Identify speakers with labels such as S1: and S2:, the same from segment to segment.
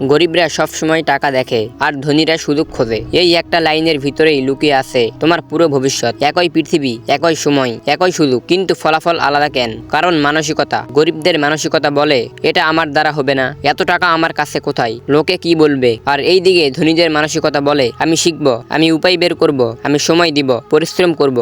S1: গরিবরা সব সময় টাকা দেখে আর ধনীরা সুযোগ খোঁজে। এই একটা লাইনের ভিতরেই লুকিয়ে আছে তোমার পুরো ভবিষ্যৎ। একই পৃথিবী, একই সময়, একই সুযোগ, কিন্তু ফলাফল আলাদা কেন? কারণ মানসিকতা। গরিবদের মানসিকতা বলে এটা আমার দ্বারা হবে না, এত টাকা আমার কাছে কোথায়, লোকে কি বলবে। আর এই দিকে ধনীদের মানসিকতা বলে আমি শিখবো, আমি উপায় বের করব, আমি সময় দিব, পরিশ্রম করব।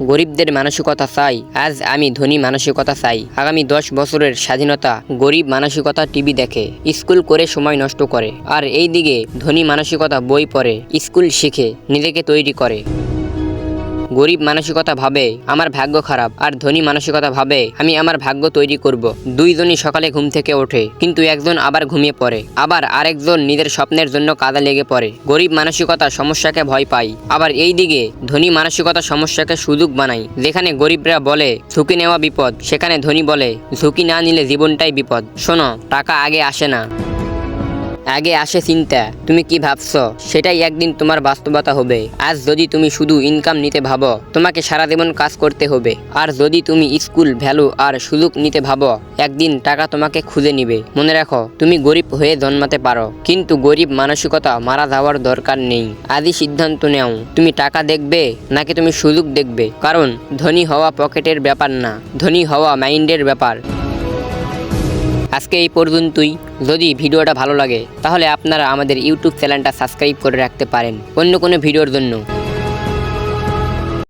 S1: গরিবদের মানসিকতা চাই আজ, আমি ধনী মানসিকতা চাই আগামী 10 বছরের স্বাধীনতা। গরিব মানসিকতা টিভি দেখে, স্কুল করে সময় নষ্ট করে। আর এই দিকে ধনী মানসিকতা বই পড়ে, স্কুল শিখে, নিজেকে তৈরি করে। গরিব মানসিকতা ভাবে আমার ভাগ্য খারাপ, আর ধনী মানসিকতা ভাবে আমি আমার ভাগ্য তৈরি করব। দুইজনই সকালে ঘুম থেকে ওঠে, কিন্তু একজন আবার ঘুমিয়ে পড়ে, আবার আরেকজন নিজের স্বপ্নের জন্য কাজে লেগে পড়ে। গরিব মানসিকতা সমস্যাকে ভয় পায়, আবার এই দিকে ধনী মানসিকতা সমস্যাকে সুযোগ বানায়। যেখানে গরিবরা বলে ঝুঁকি নেওয়া বিপদ, সেখানে ধনী বলে ঝুঁকি না নিলে জীবনটাই বিপদ। শোনো, টাকা আগে আসে না, আগে আসে চিন্তা। তুমি কি ভাবছো সেটাই একদিন তোমার বাস্তবতা হবে। আজ যদি তুমি শুধু ইনকাম নিতে ভাবো, তোমাকে সারা জীবন কাজ করতে হবে। আর যদি তুমি স্কুল, ভ্যালু আর সুযোগ নিতে ভাবো, একদিন টাকা তোমাকে খুঁজে নিবে। মনে রাখো, তুমি গরিব হয়ে জন্মাতে পারো, কিন্তু গরিব মানসিকতা মারা যাওয়ার দরকার নেই। আজই সিদ্ধান্ত নেও, তুমি টাকা দেখবে নাকি তুমি সুযোগ দেখবে। কারণ ধনী হওয়া পকেটের ব্যাপার না, ধনী হওয়া মাইন্ডের ব্যাপার। আজকে এই পর্যন্তই। যদি ভিডিওটা ভালো লাগে তাহলে আপনারা আমাদের ইউটিউব চ্যানেলটা সাবস্ক্রাইব করে রাখতে পারেন অন্য কোনো ভিডিওর জন্য।